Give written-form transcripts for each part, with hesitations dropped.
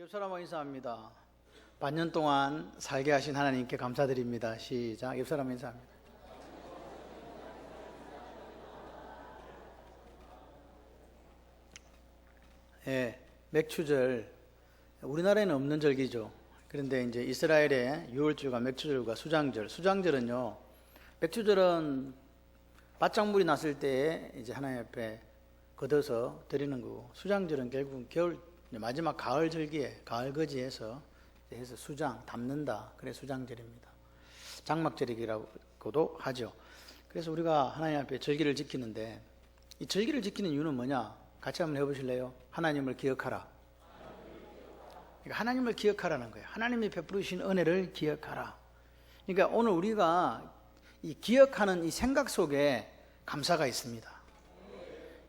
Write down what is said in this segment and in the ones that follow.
옆 사람과 인사합니다. 반년 동안 살게 하신 하나님께 감사드립니다. 시작. 옆 사람과 인사합니다. 예, 맥추절. 우리나라에는 없는 절기죠. 그런데 이제 이스라엘의 유월절과 맥추절과 수장절. 수장절은요, 맥추절은 밭작물이 났을 때에 이제 하나님 앞에 걷어서 드리는 거고, 수장절은 결국 겨울 마지막 가을 절기에 가을 거지에서 해서 수장 담는다. 그래 수장절입니다. 장막절이라고도 하죠. 그래서 우리가 하나님 앞에 절기를 지키는데, 이 절기를 지키는 이유는 뭐냐? 같이 한번 해보실래요? 하나님을 기억하라. 그러니까 하나님을 기억하라는 거예요. 하나님이 베푸신 은혜를 기억하라. 그러니까 오늘 우리가 이 기억하는 이 생각 속에 감사가 있습니다.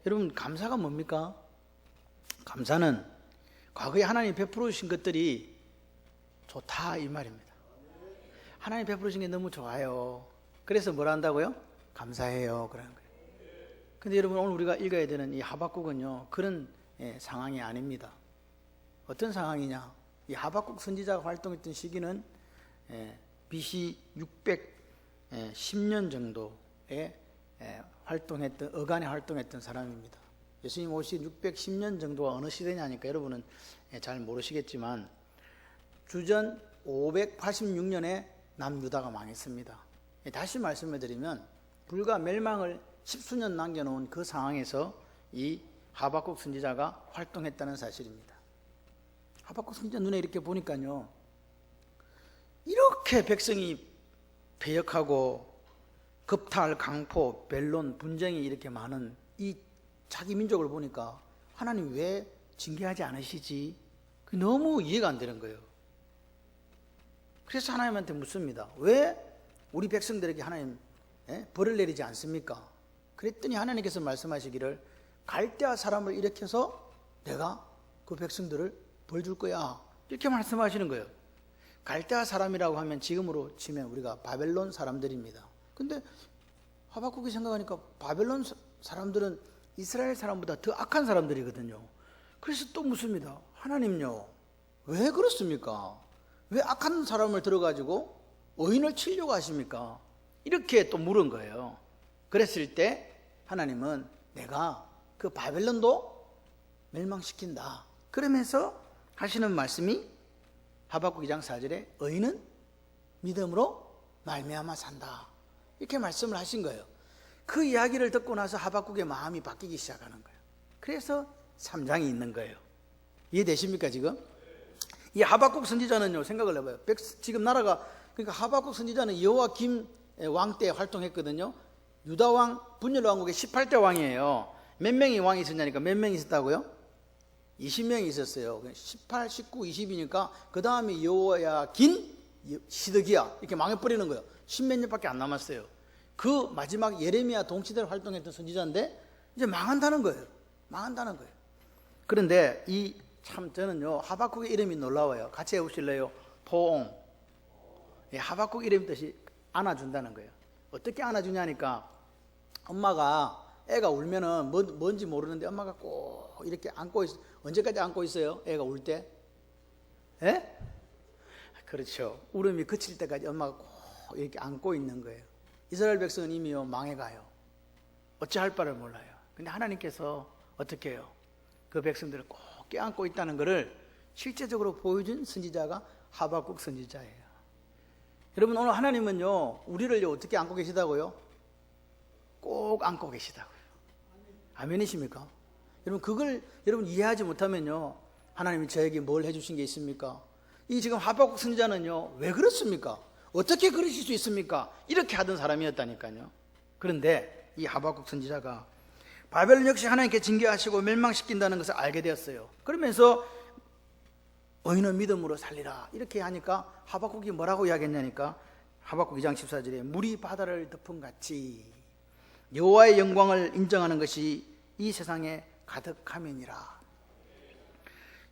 여러분, 감사가 뭡니까? 감사는 과거에 하나님이 베풀어 주신 것들이 좋다 이 말입니다. 하나님 베풀어 주신 게 너무 좋아요. 그래서 뭘 한다고요? 감사해요. 그러는 거예요. 근데 여러분, 오늘 우리가 읽어야 되는 이 하박국은요, 그런 상황이 아닙니다. 어떤 상황이냐? 이 하박국 선지자가 활동했던 시기는 BC 610년 정도에 활동했던, 어간에 활동했던 사람입니다. 예수님 오신 610년 정도가 어느 시대냐니까 여러분은 잘 모르시겠지만, 주전 586년에 남유다가 망했습니다. 다시 말씀해 드리면, 불과 멸망을 10수년 남겨놓은 그 상황에서 이 하박국 선지자가 활동했다는 사실입니다. 하박국 선지자 눈에 이렇게 보니까요, 이렇게 백성이 패역하고 겁탈, 강포, 변론, 분쟁이 이렇게 많은 이 자기 민족을 보니까 하나님 왜 징계하지 않으시지? 너무 이해가 안 되는 거예요. 그래서 하나님한테 묻습니다. 왜 우리 백성들에게 하나님 벌을 내리지 않습니까? 그랬더니 하나님께서 말씀하시기를, 갈대아 사람을 일으켜서 내가 그 백성들을 벌 줄 거야, 이렇게 말씀하시는 거예요. 갈대아 사람이라고 하면 지금으로 치면 우리가 바벨론 사람들입니다. 근데 하박국이 생각하니까 바벨론 사람들은 이스라엘 사람보다 더 악한 사람들이거든요. 그래서 또 묻습니다. 하나님요, 왜 그렇습니까? 왜 악한 사람을 들어가지고 의인을 치려고 하십니까? 이렇게 또 물은 거예요. 그랬을 때 하나님은 내가 그 바벨론도 멸망시킨다. 그러면서 하시는 말씀이 하박국 2장 4절에 의인은 믿음으로 말미암아 산다, 이렇게 말씀을 하신 거예요. 그 이야기를 듣고 나서 하박국의 마음이 바뀌기 시작하는 거예요. 그래서 3장이 있는 거예요. 이해되십니까 지금? 이 하박국 선지자는요, 생각을 해봐요. 지금 나라가, 그러니까 하박국 선지자는 여호와김 왕 때 활동했거든요. 유다 왕, 분열 왕국의 18대 왕이에요. 몇 명이 왕이 있었냐니까 몇 명이 있었다고요? 20명이 있었어요. 18, 19, 20이니까 그 다음에 여호야긴, 시드기야, 이렇게 망해버리는 거예요. 10몇 년밖에 안 남았어요. 그 마지막 예레미야 동시대를 활동했던 선지자인데 이제 망한다는 거예요. 망한다는 거예요. 그런데 저는요, 하박국의 이름이 놀라워요. 같이 해보실래요? 포옹. 하박국 이름 뜻이 안아준다는 거예요. 어떻게 안아주냐니까, 엄마가 애가 울면은 뭔지 모르는데 엄마가 꼭 이렇게 안고 있어. 언제까지 안고 있어요? 애가 울 때? 예? 그렇죠. 울음이 그칠 때까지 엄마가 꼭 이렇게 안고 있는 거예요. 이스라엘 백성은 이미요 망해가요. 어찌할 바를 몰라요. 근데 하나님께서 어떻게 해요? 그 백성들을 꼭 껴안고 있다는 것을 실제적으로 보여준 선지자가 하박국 선지자예요. 여러분, 오늘 하나님은요, 우리를요 어떻게 안고 계시다고요? 꼭 안고 계시다고요. 아멘이십니까? 여러분, 그걸 여러분 이해하지 못하면요, 하나님이 저에게 뭘 해주신 게 있습니까? 이 지금 하박국 선지자는요, 왜 그렇습니까? 어떻게 그러실 수 있습니까? 이렇게 하던 사람이었다니까요. 그런데 이 하박국 선지자가 바벨론 역시 하나님께 징계하시고 멸망시킨다는 것을 알게 되었어요. 그러면서 의인은 믿음으로 살리라, 이렇게 하니까 하박국이 뭐라고 이야기했냐니까, 하박국 2장 14절에 물이 바다를 덮은 같이 여호와의 영광을 인정하는 것이 이 세상에 가득함이니라.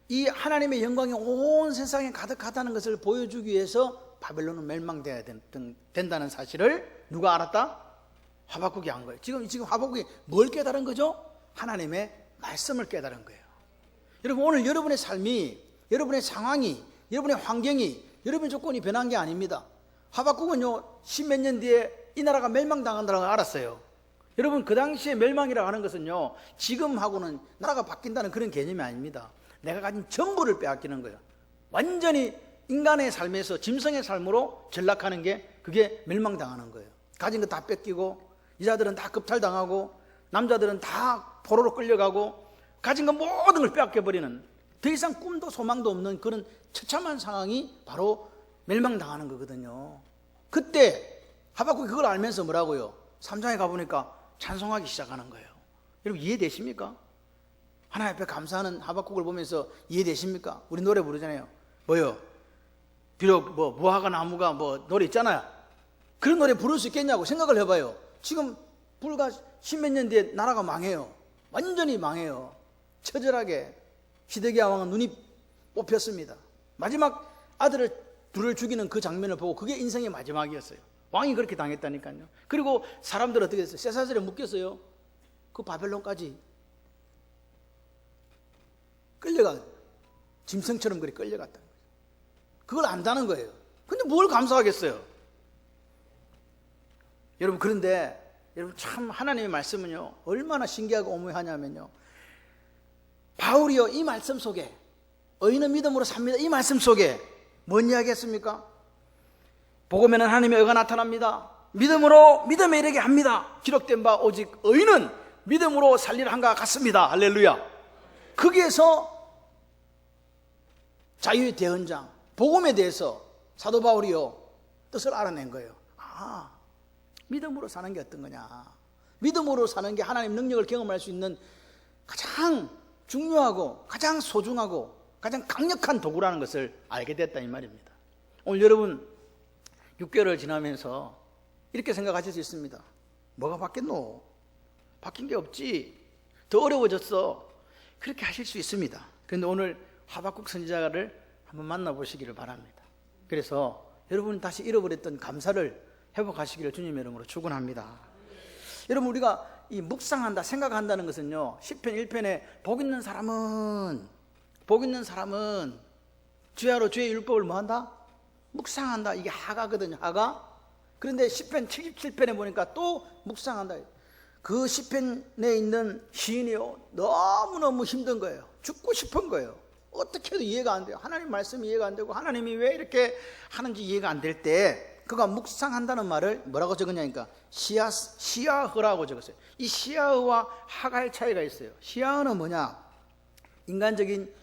이 하나님의 영광이 온 세상에 가득하다는 것을 보여주기 위해서 바벨론은 멸망돼야 된다는 사실을 누가 알았다? 하박국이 안 거예요. 지금 하박국이 뭘 깨달은 거죠? 하나님의 말씀을 깨달은 거예요. 여러분, 오늘 여러분의 삶이 여러분의 상황이, 여러분의 환경이, 여러분의 조건이 변한 게 아닙니다. 하박국은요 10몇 년 뒤에 이 나라가 멸망당한다는 걸 알았어요. 여러분 그 당시에 멸망이라고 하는 것은요 지금하고는 나라가 바뀐다는 그런 개념이 아닙니다. 내가 가진 전부를 빼앗기는 거예요. 완전히 인간의 삶에서 짐승의 삶으로 전락하는 게 그게 멸망당하는 거예요. 가진 거 다 뺏기고, 여자들은 다 겁탈당하고, 남자들은 다 포로로 끌려가고, 가진 거 모든 걸 빼앗겨버리는, 더 이상 꿈도 소망도 없는 그런 처참한 상황이 바로 멸망당하는 거거든요. 그때 하박국이 그걸 알면서 뭐라고요? 3장에 가보니까 찬송하기 시작하는 거예요. 여러분 이해되십니까? 하나님 앞에 감사하는 하박국을 보면서 이해되십니까? 우리 노래 부르잖아요. 뭐요? 비록 무화과 나무가 노래 있잖아요. 그런 노래 부를 수 있겠냐고 생각을 해봐요. 지금 불과 10몇 년 뒤에 나라가 망해요. 완전히 망해요. 처절하게 시드기야 왕은 눈이 뽑혔습니다. 마지막 아들을 둘을 죽이는 그 장면을 보고 그게 인생의 마지막이었어요. 왕이 그렇게 당했다니까요. 그리고 사람들 어떻게 했어요? 쇠사슬에 묶였어요. 그 바벨론까지 끌려가, 짐승처럼 그렇게 끌려갔다는 거예요. 그걸 안다는 거예요. 근데 뭘 감사하겠어요? 여러분 그런데 여러분 참 하나님의 말씀은요 얼마나 신기하고 오묘하냐면요, 바울이요 이 말씀 속에 의인은 믿음으로 삽니다 이 말씀 속에 뭔 이야기 했습니까? 복음에는 하나님의 의가 나타납니다. 믿음으로 믿음에 이르게 합니다. 기록된 바 오직 의인은 믿음으로 살리라 한가 같습니다. 할렐루야. 거기에서 자유의 대언장 복음에 대해서 사도 바울이요 뜻을 알아낸 거예요. 아, 믿음으로 사는 게 어떤 거냐, 믿음으로 사는 게 하나님 능력을 경험할 수 있는 가장 중요하고 가장 소중하고 가장 강력한 도구라는 것을 알게 됐다 이 말입니다. 오늘 여러분 6개월을 지나면서 이렇게 생각하실 수 있습니다. 뭐가 바뀌었노? 바뀐 게 없지, 더 어려워졌어, 그렇게 하실 수 있습니다. 그런데 오늘 하박국 선지자를 한번 만나보시기를 바랍니다. 그래서 여러분 다시 잃어버렸던 감사를 회복하시기를 주님의 이름으로 축원합니다. 여러분 우리가 이 묵상한다, 생각한다는 것은요 시편 1편에 복 있는 사람은 주야로 주의 율법을 뭐한다? 묵상한다. 이게 하가거든요. 하가. 그런데 시편 77편에 보니까 또 묵상한다. 그 시편에 있는 시인이요 너무너무 힘든 거예요. 죽고 싶은 거예요. 어떻게 해도 이해가 안 돼요. 하나님 말씀이 이해가 안 되고 하나님이 왜 이렇게 하는지 이해가 안 될 때 그가 묵상한다는 말을 뭐라고 적었냐니까 시야흐라고 적었어요. 이 시야흐와 하가의 차이가 있어요. 시야흐는 뭐냐? 인간적인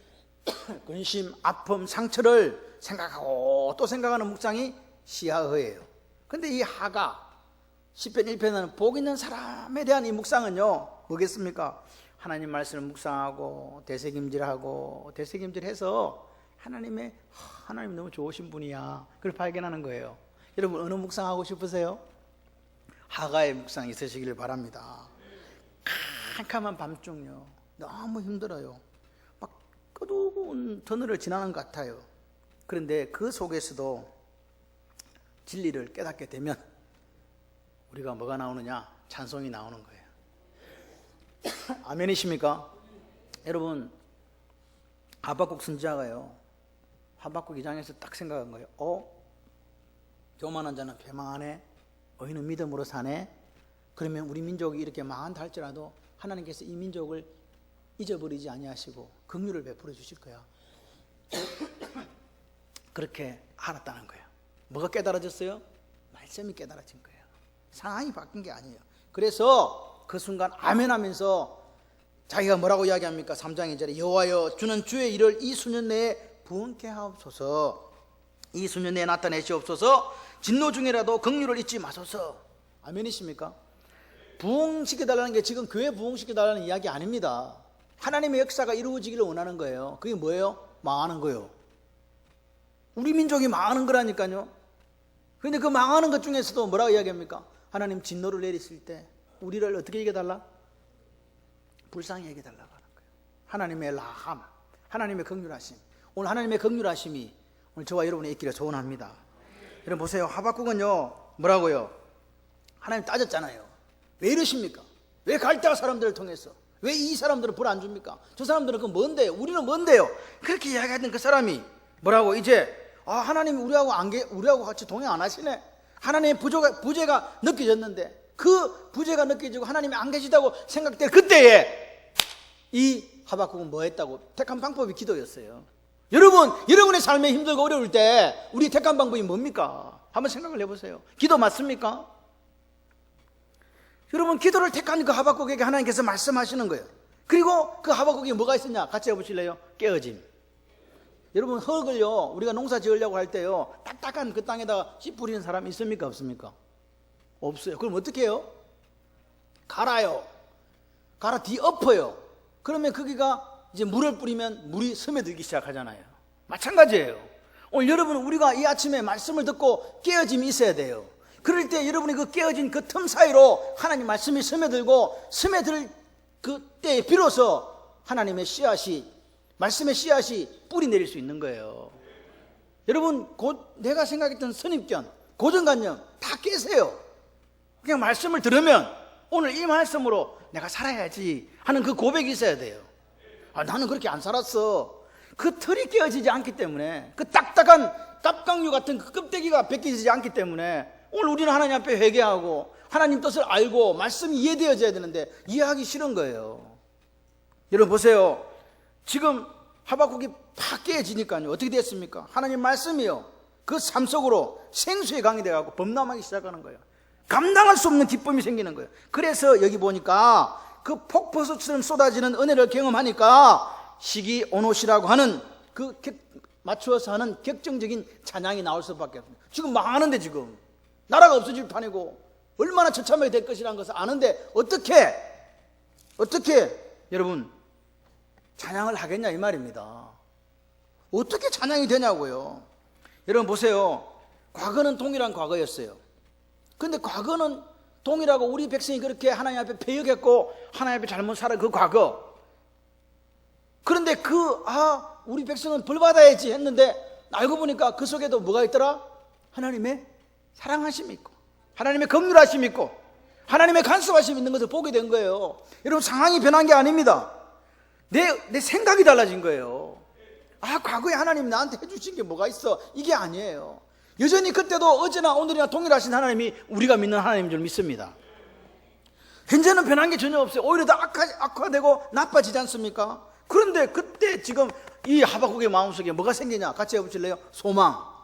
근심, 아픔, 상처를 생각하고 또 생각하는 묵상이 시야흐예요. 근데 이 하가 시편 1편은 복 있는 사람에 대한 이 묵상은요 뭐겠습니까? 하나님 말씀을 묵상하고 되새김질해서 하나님 너무 좋으신 분이야, 그걸 발견하는 거예요. 여러분 어느 묵상하고 싶으세요? 하가의 묵상이 있으시기를 바랍니다. 캄캄한 밤중요 너무 힘들어요. 막 어두운 터널을 지나는 것 같아요. 그런데 그 속에서도 진리를 깨닫게 되면 우리가 뭐가 나오느냐? 찬송이 나오는 거예요. 아멘이십니까? 여러분 하박국 선지자가요 하박국 2장에서 딱 생각한 거예요. 교만한 자는 패망하네, 의인은 믿음으로 사네. 그러면 우리 민족이 이렇게 망한다 할지라도 하나님께서 이 민족을 잊어버리지 아니하시고 긍휼을 베풀어 주실 거야. 그렇게 알았다는 거예요. 뭐가 깨달아졌어요? 말씀이 깨달아진 거예요. 상황이 바뀐 게 아니에요. 그래서 그 순간 아멘 하면서 자기가 뭐라고 이야기합니까? 3장 2절에 여호와여 주는 주의 일을 이 수년 내에 부응케 하옵소서. 이 수년 내에 나타내시옵소서. 진노 중이라도 긍휼을 잊지 마소서. 아멘이십니까? 부흥시켜달라는 게 지금 교회 부흥시켜달라는 이야기 아닙니다. 하나님의 역사가 이루어지기를 원하는 거예요. 그게 뭐예요? 망하는 거예요. 우리 민족이 망하는 거라니까요. 그런데 그 망하는 것 중에서도 뭐라고 이야기합니까? 하나님 진노를 내리실 때 우리를 어떻게 얘기해달라? 불쌍히 얘기해달라고 하는 거예요. 하나님의 라함, 하나님의 긍휼하심. 오늘 하나님의 긍휼하심이 오늘 저와 여러분의 있기를 소원합니다. 여러분 보세요. 하박국은요 뭐라고요? 하나님 따졌잖아요. 왜 이러십니까? 왜 갈대아 사람들을 통해서? 왜 이 사람들은 벌 안 줍니까? 저 사람들은 그 뭔데요? 우리는 뭔데요? 그렇게 이야기하던 그 사람이 뭐라고 이제 하나님이 우리하고 같이 동행 안 하시네. 하나님의 부재가 느껴졌는데 그 부재가 느껴지고 하나님이 안 계시다고 생각될 그때에 이 하박국은 뭐 했다고? 택한 방법이 기도였어요. 여러분의 삶에 힘들고 어려울 때 우리 택한 방법이 뭡니까? 한번 생각을 해보세요. 기도 맞습니까? 여러분, 기도를 택한 그 하박국에게 하나님께서 말씀하시는 거예요. 그리고 그 하박국이 뭐가 있었냐? 같이 해보실래요? 깨어짐. 여러분, 흙을요, 우리가 농사 지으려고 할 때요, 딱딱한 그 땅에다가 씨 뿌리는 사람이 있습니까? 없습니까? 없어요. 그럼 어떻게 해요? 갈아요. 갈아 뒤엎어요. 그러면 거기가 이제 물을 뿌리면 물이 스며들기 시작하잖아요. 마찬가지예요. 오늘 여러분, 우리가 이 아침에 말씀을 듣고 깨어짐이 있어야 돼요. 그럴 때 여러분이 그 깨어진 그 틈 사이로 하나님 말씀이 스며들고 스며들 그때에 비로소 하나님의 씨앗이, 말씀의 씨앗이 뿌리 내릴 수 있는 거예요. 여러분, 내가 생각했던 선입견, 고정관념 다 깨세요. 그냥 말씀을 들으면 오늘 이 말씀으로 내가 살아야지 하는 그 고백이 있어야 돼요. 나는 그렇게 안 살았어. 그 털이 깨어지지 않기 때문에, 그 딱딱한 깝강류 같은 그 껍데기가 벗겨지지 않기 때문에 오늘 우리는 하나님 앞에 회개하고 하나님 뜻을 알고 말씀이 이해되어져야 되는데 이해하기 싫은 거예요. 여러분 보세요. 지금 하박국이 팍 깨어지니까요, 어떻게 됐습니까? 하나님 말씀이요, 그 삶 속으로 생수의 강이 돼가고 범람하기 시작하는 거예요. 감당할 수 없는 기쁨이 생기는 거예요. 그래서 여기 보니까 그 폭포수처럼 쏟아지는 은혜를 경험하니까 시기오노시라고 하는 그 맞추어서 하는 격정적인 찬양이 나올 수밖에 없습니다. 지금 망하는데, 지금 나라가 없어질 판이고 얼마나 처참하게 될 것이라는 것을 아는데 어떻게 여러분 찬양을 하겠냐 이 말입니다. 어떻게 찬양이 되냐고요. 여러분 보세요. 과거는 동일한 과거였어요. 그런데 과거는 동일하고 우리 백성이 그렇게 하나님 앞에 패역했고 하나님 앞에 잘못 살아, 그 과거. 그런데 우리 백성은 벌 받아야지 했는데 알고 보니까 그 속에도 뭐가 있더라? 하나님의 사랑하심이 있고 하나님의 긍휼하심이 있고 하나님의 간섭하심이 있는 것을 보게 된 거예요. 여러분, 상황이 변한 게 아닙니다. 내 생각이 달라진 거예요. 과거에 하나님이 나한테 해주신 게 뭐가 있어, 이게 아니에요. 여전히 그때도 어제나 오늘이나 동일하신 하나님이 우리가 믿는 하나님인 줄 믿습니다. 현재는 변한 게 전혀 없어요. 오히려 더 악화되고 나빠지지 않습니까? 그런데 그때 지금 이 하박국의 마음속에 뭐가 생기냐? 같이 해보실래요? 소망.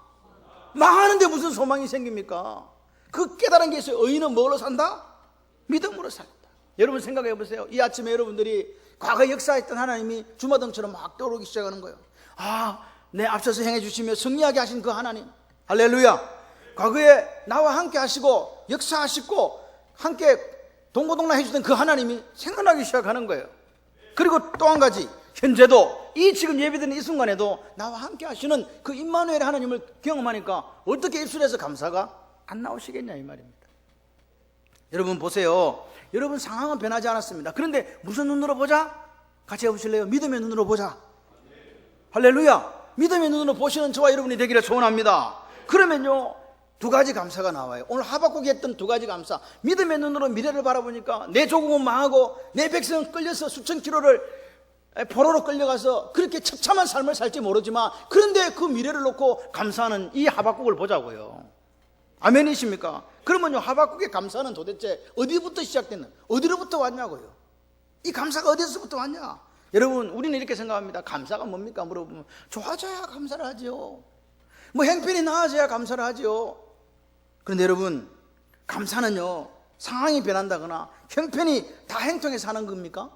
망하는데 무슨 소망이 생깁니까? 그 깨달은 게 있어요. 의인은 뭘로 산다? 믿음으로 산다. 여러분 생각해 보세요. 이 아침에 여러분들이 과거에 역사했던 하나님이 주마등처럼 막 떠오르기 시작하는 거예요. 내 앞서서 행해 주시며 승리하게 하신 그 하나님, 할렐루야. 과거에 나와 함께 하시고 역사하시고 함께 동고동락 해주던 그 하나님이 생각나기 시작하는 거예요. 그리고 또 한 가지, 현재도 이 지금 예배드리는 이 순간에도 나와 함께 하시는 그 임마누엘의 하나님을 경험하니까 어떻게 입술에서 감사가 안 나오시겠냐 이 말입니다. 여러분 보세요. 여러분 상황은 변하지 않았습니다. 그런데 무슨 눈으로 보자? 같이 해보실래요? 믿음의 눈으로 보자. 할렐루야. 믿음의 눈으로 보시는 저와 여러분이 되기를 소원합니다. 그러면요, 두 가지 감사가 나와요. 오늘 하박국이 했던 두 가지 감사. 믿음의 눈으로 미래를 바라보니까 내 조국은 망하고 내 백성은 끌려서 수천 킬로를 포로로 끌려가서 그렇게 처참한 삶을 살지 모르지만, 그런데 그 미래를 놓고 감사하는 이 하박국을 보자고요. 아멘이십니까? 그러면요, 하박국의 감사는 도대체 어디부터 시작됐나? 어디로부터 왔냐고요. 이 감사가 어디서부터 왔냐? 여러분, 우리는 이렇게 생각합니다. 감사가 뭡니까? 물어보면 좋아져야 감사를 하지요. 형편이 나아져야 감사를 하지요. 그런데 여러분, 감사는요, 상황이 변한다거나 형편이 다 행통해서 하는 겁니까?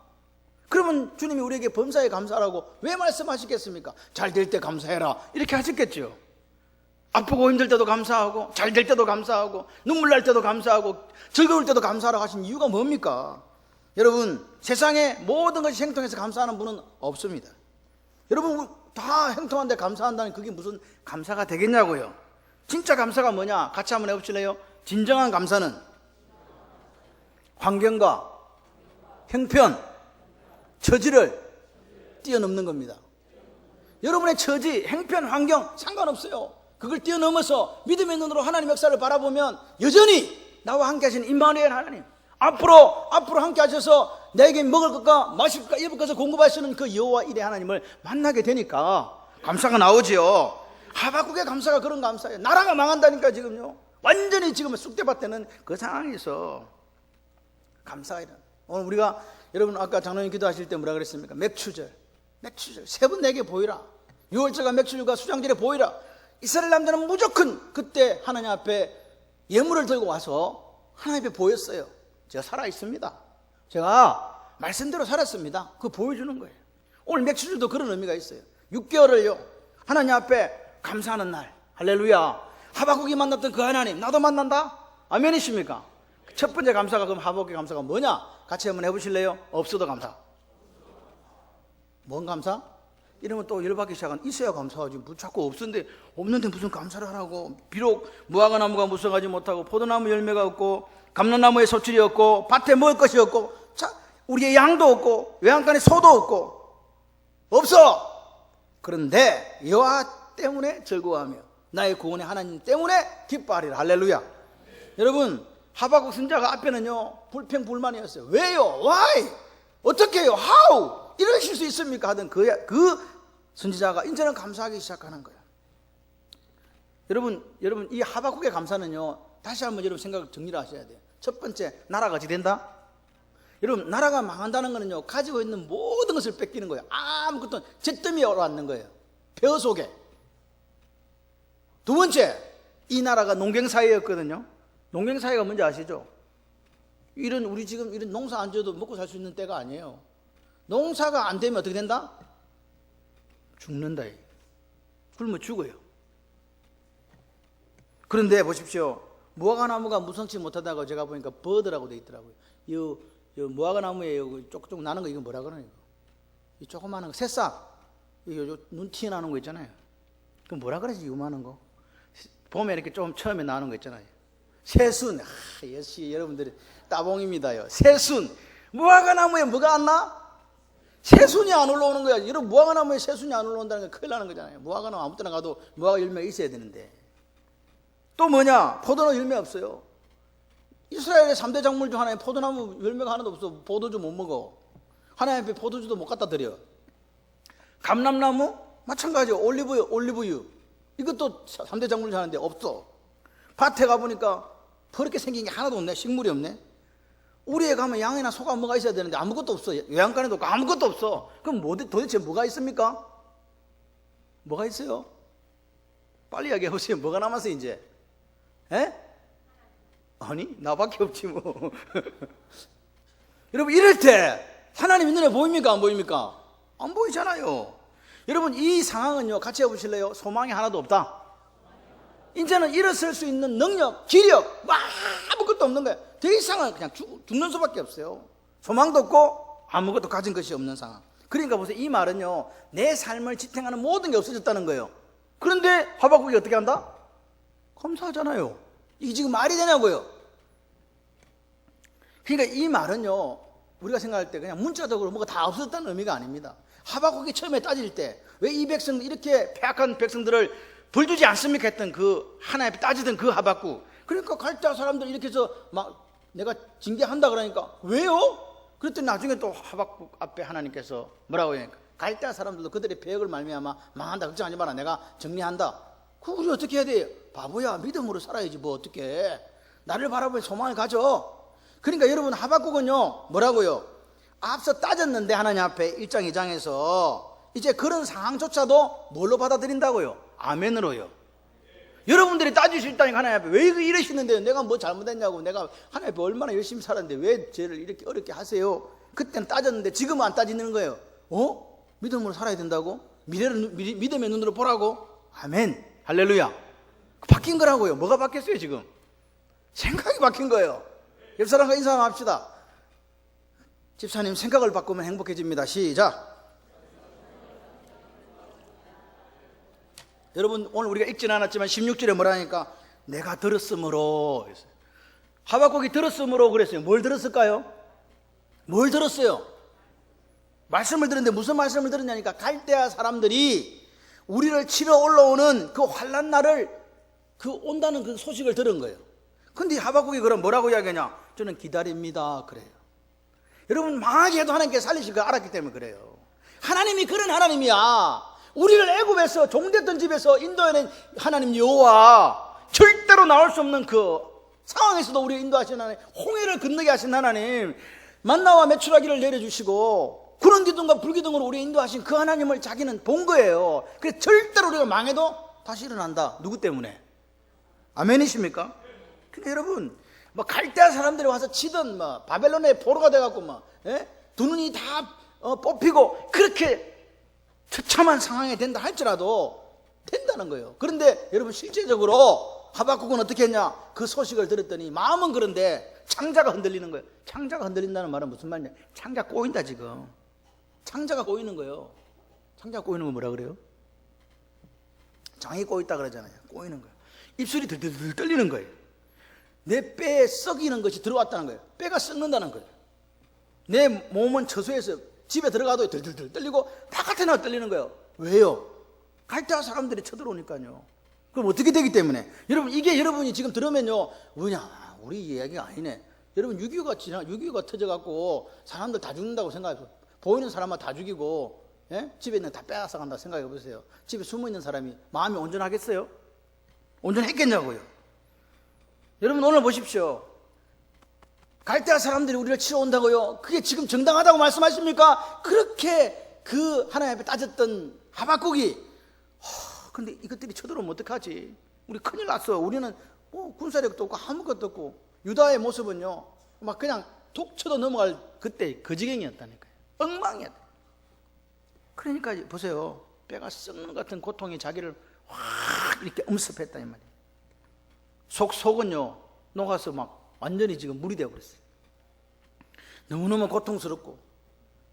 그러면 주님이 우리에게 범사에 감사하라고 왜 말씀하시겠습니까? 잘 될 때 감사해라 이렇게 하셨겠죠. 아프고 힘들 때도 감사하고 잘 될 때도 감사하고 눈물 날 때도 감사하고 즐거울 때도 감사하라고 하신 이유가 뭡니까? 여러분, 세상에 모든 것이 행통해서 감사하는 분은 없습니다. 여러분, 다 행통한데 감사한다는 그게 무슨 감사가 되겠냐고요. 진짜 감사가 뭐냐? 같이 한번 해보실래요? 진정한 감사는 환경과 형편, 처지를 뛰어넘는 겁니다. 여러분의 처지, 형편, 환경 상관없어요. 그걸 뛰어넘어서 믿음의 눈으로 하나님 역사를 바라보면 여전히 나와 함께 하시는 임마누엘 하나님, 앞으로 함께 하셔서 내게 먹을 것과 마실 것과 입을 것을 공급하시는 그 여호와 이레 하나님을 만나게 되니까 감사가 나오지요. 하박국의 감사가 그런 감사예요. 나라가 망한다니까 지금요. 완전히 지금 쑥대밭되는 그 상황에서 감사가 일어나. 오늘 우리가 여러분 아까 장로님 기도하실 때 뭐라 그랬습니까? 맥추절 세 번 내게 보이라. 유월절과 맥추절과 수장절에 보이라. 이스라엘 남자는 무조건 그때 하나님 앞에 예물을 들고 와서 하나님 앞에 보였어요. 제가 살아있습니다. 제가 말씀대로 살았습니다. 그거 보여주는 거예요. 오늘 맥추절도 그런 의미가 있어요. 6개월을요 하나님 앞에 감사하는 날. 할렐루야. 하박국이 만났던 그 하나님 나도 만난다. 아멘이십니까? 첫 번째 감사가 그럼 하박국의 감사가 뭐냐? 같이 한번 해보실래요? 없어도 감사. 뭔 감사? 이러면 또 열받기 시작한. 있어야 감사하지 뭐 자꾸 없는데 무슨 감사를 하라고. 비록 무화과 나무가 무성하지 못하고 포도나무 열매가 없고 감람나무에 소출이 없고 밭에 먹을 것이 없고 우리의 양도 없고 외양간에 소도 없고 없어. 그런데 여호와 때문에 즐거워하며 나의 구원의 하나님 때문에 기뻐하리라. 할렐루야. 여러분 하박국 선지자가 앞에는요 불평불만이었어요. 왜요? Why? 어떻게 해요? How? 이러실 수 있습니까? 하던 그 선지자가 이제는 감사하기 시작하는 거예요. 여러분 이 하박국의 감사는요 다시 한번 여러분 생각 정리를 하셔야 돼요. 첫 번째, 나라가 어찌 된다? 여러분 나라가 망한다는 거는요 가지고 있는 모든 것을 뺏기는 거예요. 아무것도 잿더미에 올라앉는 거예요. 벼 속에. 두 번째, 이 나라가 농경사회였거든요. 농경사회가 뭔지 아시죠? 우리 지금 이런 농사 안 지어도 먹고 살 수 있는 때가 아니에요. 농사가 안 되면 어떻게 된다? 죽는다. 굶어 죽어요. 그런데 보십시오. 무화과나무가 무성치 못하다고 제가 보니까 버드라고 돼 있더라고요. 이 무화과나무에 쪽쪽 나는 거 이거 뭐라 그러나 이 조그마한 거 새싹 눈 튀어나오는 거 있잖아요. 그 뭐라 그러지? 요만한 거 봄에 이렇게 좀 처음에 나오는 거 있잖아요. 새순. 역시 여러분들이 따봉입니다요. 새순. 무화과나무에 뭐가 안 나? 새순이 안 올라오는 거야. 여러분 무화과나무에 새순이 안 올라온다는 게 큰일 나는 거잖아요. 무화과나무 아무 때나 가도 무화과 열매가 있어야 되는데. 또 뭐냐? 포도나무 열매 없어요. 이스라엘의 3대 작물 중 하나에 포도나무 열매가 하나도 없어. 포도주 못 먹어. 하나님 앞에 포도주도 못 갖다 드려. 감람나무 마찬가지요. 올리브유 이것도 3대 작물 중 하나인데 없어. 밭에 가보니까 그렇게 생긴 게 하나도 없네. 식물이 없네. 우리에 가면 양이나 소가 뭐가 있어야 되는데 아무것도 없어. 외양간에도 없고 아무것도 없어. 그럼 도대체 뭐가 있습니까? 뭐가 있어요? 빨리 이야기해 보세요. 뭐가 남았어 이제? 에? 아니 나밖에 없지 뭐. 여러분 이럴 때 하나님 눈에 보입니까 안 보입니까? 안 보이잖아요. 여러분 이 상황은요 같이 해보실래요? 소망이 하나도 없다. 이제는 일어설 수 있는 능력, 기력 아무것도 없는 거예요. 더 이상은 그냥 죽는 수밖에 없어요. 소망도 없고 아무것도 가진 것이 없는 상황. 그러니까 보세요. 이 말은요 내 삶을 지탱하는 모든 게 없어졌다는 거예요. 그런데 하박국이 어떻게 한다? 감사하잖아요. 이게 지금 말이 되냐고요. 그러니까 이 말은요 우리가 생각할 때 그냥 문자적으로 뭐가 다 없어졌다는 의미가 아닙니다. 하박국이 처음에 따질 때 왜 이 백성들 이렇게 패악한 백성들을 벌 주지 않습니까 했던 그 하나님 앞에 따지던 그 하박국. 그러니까 갈대아 사람들 이렇게 해서 막 내가 징계한다 그러니까 왜요? 그랬더니 나중에 또 하박국 앞에 하나님께서 뭐라고 해요? 갈대아 사람들도 그들의 배역을 말미암아 망한다 걱정하지 마라 내가 정리한다. 그거 우리 어떻게 해야 돼요? 바보야 믿음으로 살아야지 뭐 어떻게 해. 나를 바라보며 소망을 가져. 그러니까 여러분 하박국은요 뭐라고요? 앞서 따졌는데 하나님 앞에 1장 2장에서 이제 그런 상황조차도 뭘로 받아들인다고요? 아멘으로요. 여러분들이 따질 수 있다니까 하나님 앞에 왜 이러시는데요? 내가 뭐 잘못했냐고. 내가 하나님 앞에 얼마나 열심히 살았는데 왜 죄를 이렇게 어렵게 하세요? 그때는 따졌는데 지금은 안 따지는 거예요. 믿음으로 살아야 된다고? 믿음의 눈으로 보라고? 아멘. 할렐루야. 바뀐 거라고요. 뭐가 바뀌었어요 지금? 생각이 바뀐 거예요. 옆 사람과 인사 한번 합시다. 집사님 생각을 바꾸면 행복해집니다. 시작. 여러분 오늘 우리가 읽지는 않았지만 16절에 뭐라니까 내가 들었으므로 했어요. 하박국이 들었으므로 그랬어요. 뭘 들었을까요? 뭘 들었어요? 말씀을 들었는데 무슨 말씀을 들었냐니까 갈대아 사람들이 우리를 치러 올라오는 그 환난 날을 온다는 그 소식을 들은 거예요. 근데 하박국이 그럼 뭐라고 이야기하냐? 저는 기다립니다 그래요. 여러분 망하게 해도 하나님께서 살리실 걸 알았기 때문에 그래요. 하나님이 그런 하나님이야. 우리를 애굽에서 종됐던 집에서 인도해낸 하나님 여호와, 절대로 나올 수 없는 그 상황에서도 우리를 인도하신 하나님, 홍해를 건너게 하신 하나님, 만나와 메추라기를 내려주시고 구름 기둥과 불 기둥으로 우리 인도하신 그 하나님을 자기는 본 거예요. 그래서 절대로 우리가 망해도 다시 일어난다. 누구 때문에? 아멘이십니까? 근데 여러분, 뭐 갈대아 사람들이 와서 치던 뭐 바벨론의 포로가 돼갖고 뭐 두 눈이 다 뽑히고 그렇게 처참한 상황이 된다 할지라도 된다는 거예요. 그런데 여러분, 실제적으로 하박국은 어떻게 했냐? 그 소식을 들었더니 마음은 그런데 창자가 흔들리는 거예요. 창자가 흔들린다는 말은 무슨 말이냐? 창자 꼬인다 지금. 창자가 꼬이는 거예요. 창자가 꼬이는 건 뭐라 그래요? 장이 꼬있다 그러잖아요. 꼬이는 거예요. 입술이 들들들 떨리는 거예요. 내 뼈에 썩이는 것이 들어왔다는 거예요. 뼈가 썩는다는 거예요. 내 몸은 처소에서 집에 들어가도 들들들 떨리고 바깥에 나가 떨리는 거예요. 왜요? 갈대아 사람들이 쳐들어오니까요. 그럼 어떻게 되기 때문에? 여러분, 이게 여러분이 지금 들으면요, 뭐냐, 우리 이야기가 아니네. 여러분, 6.25가 터져갖고 사람들 다 죽는다고 생각해서 보이는 사람만 다 죽이고 집에 있는 다 빼앗아 간다 생각해 보세요. 집에 숨어 있는 사람이 마음이 온전하겠어요? 온전했겠냐고요. 여러분, 오늘 보십시오. 갈대아 사람들이 우리를 치러 온다고요. 그게 지금 정당하다고 말씀하십니까? 그렇게 그 하나님 앞에 따졌던 하박국이, 근데 이것들이 쳐들어오면 어떡하지? 우리 큰일 났어. 우리는 군사력도 없고 아무것도 없고. 유다의 모습은요, 막 그냥 툭 쳐도 넘어갈 그때 거지경이었다니까요. 엉망이었다. 그러니까 보세요. 뼈가 썩는 것 같은 고통이 자기를 확 이렇게 엄습했다 이 말이에요. 속은요 녹아서 막 완전히 지금 물이 되어버렸어요. 너무너무 고통스럽고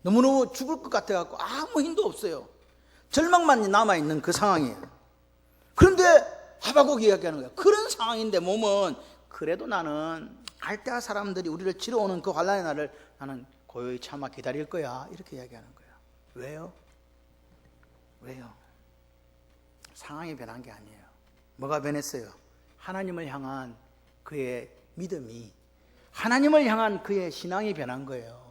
너무너무 죽을 것 같아갖고 아무 힘도 없어요. 절망만 남아있는 그 상황이에요. 그런데 하박국이 이야기하는 거예요. 그런 상황인데 몸은, 그래도 나는 갈대아 사람들이 우리를 치러 오는 그 환난의 날을 나는 고요히 참아 기다릴 거야, 이렇게 이야기하는 거예요. 왜요? 왜요? 상황이 변한 게 아니에요. 뭐가 변했어요? 하나님을 향한 그의 믿음이, 하나님을 향한 그의 신앙이 변한 거예요.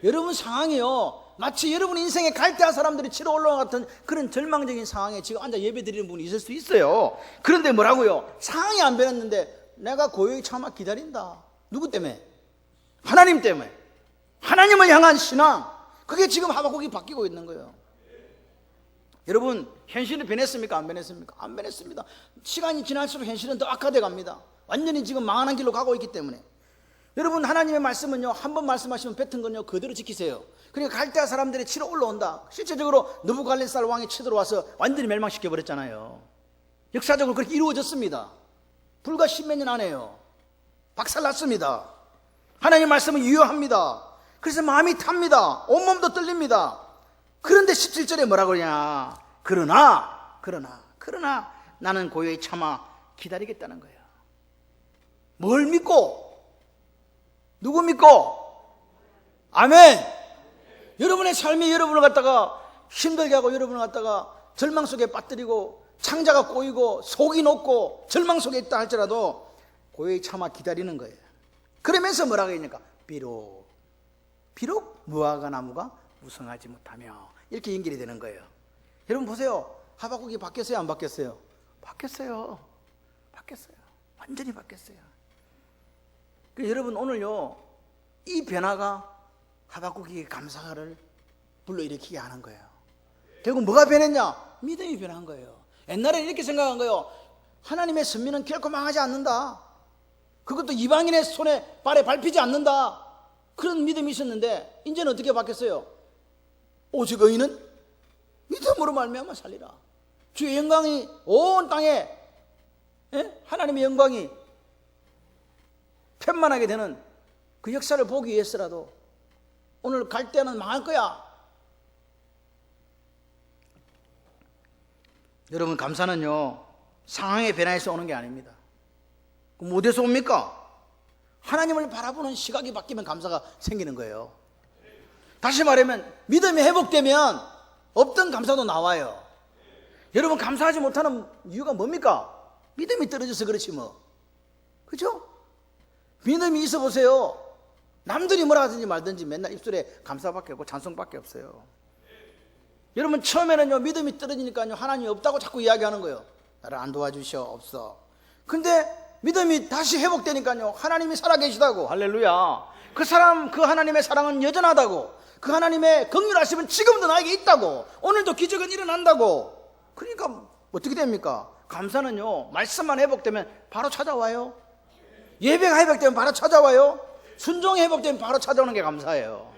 여러분, 상황이요, 마치 여러분 인생에 갈대아 사람들이 치러 올라온 같은 그런 절망적인 상황에 지금 앉아 예배 드리는 분이 있을 수 있어요. 그런데 뭐라고요? 상황이 안 변했는데 내가 고요히 참아 기다린다. 누구 때문에? 하나님 때문에. 하나님을 향한 신앙, 그게 지금 하박국이 바뀌고 있는 거예요. 여러분, 현실이 변했습니까? 안 변했습니까? 안 변했습니다. 시간이 지날수록 현실은 더 악화돼 갑니다. 완전히 지금 망하는 길로 가고 있기 때문에. 여러분, 하나님의 말씀은요, 한번 말씀하시면 뱉은 건요 그대로 지키세요. 그러니까 갈대아 사람들이 치러 올라온다. 실제적으로 느부갓네살 왕이 쳐들어와서 완전히 멸망시켜 버렸잖아요. 역사적으로 그렇게 이루어졌습니다. 불과 10몇 년 안에요. 박살났습니다. 하나님의 말씀은 유효합니다. 그래서 마음이 탑니다. 온몸도 떨립니다. 그런데 17절에 뭐라고 그러냐? 그러나 나는 고요히 참아 기다리겠다는 거예요. 뭘 믿고? 누구 믿고? 아멘. 여러분의 삶이 여러분을 갖다가 힘들게 하고 여러분을 갖다가 절망 속에 빠뜨리고 창자가 꼬이고 속이 녹고 절망 속에 있다 할지라도 고요히 참아 기다리는 거예요. 그러면서 뭐라고 했니까? 비록 무화과 나무가 무성하지 못하며, 이렇게 연결이 되는 거예요. 여러분 보세요. 하박국이 바뀌었어요, 안 바뀌었어요? 바뀌었어요. 완전히 바뀌었어요. 여러분, 오늘요 이 변화가 하박국이 감사를 불러일으키게 하는 거예요. 결국 뭐가 변했냐? 믿음이 변한 거예요. 옛날에 이렇게 생각한 거예요. 하나님의 선민은 결코 망하지 않는다. 그것도 이방인의 손에 발에 밟히지 않는다. 그런 믿음이 있었는데 이제는 어떻게 바뀌었어요? 오직 의인은 믿음으로 말미암아 살리라. 주의 영광이 온 땅에, 하나님의 영광이 편만하게 되는 그 역사를 보기 위해서라도 오늘 갈 때는 망할 거야. 여러분, 감사는요 상황의 변화에서 오는 게 아닙니다. 그럼 어디서 옵니까? 하나님을 바라보는 시각이 바뀌면 감사가 생기는 거예요. 다시 말하면 믿음이 회복되면 없던 감사도 나와요. 여러분, 감사하지 못하는 이유가 뭡니까? 믿음이 떨어져서 그렇지 뭐. 그죠? 믿음이 있어 보세요. 남들이 뭐라 하든지 말든지 맨날 입술에 감사밖에 없고 찬송밖에 없어요. 여러분 처음에는요 믿음이 떨어지니까요 하나님이 없다고 자꾸 이야기하는 거예요. 나를 안 도와주셔 없어. 근데 믿음이 다시 회복되니까요 하나님이 살아계시다고. 할렐루야. 그 하나님의 사랑은 여전하다고. 그 하나님의 긍휼하심은 지금도 나에게 있다고. 오늘도 기적은 일어난다고. 그러니까 어떻게 됩니까? 감사는요 말씀만 회복되면 바로 찾아와요. 예배가 회복되면 바로 찾아와요. 순종이 회복되면 바로 찾아오는 게 감사예요.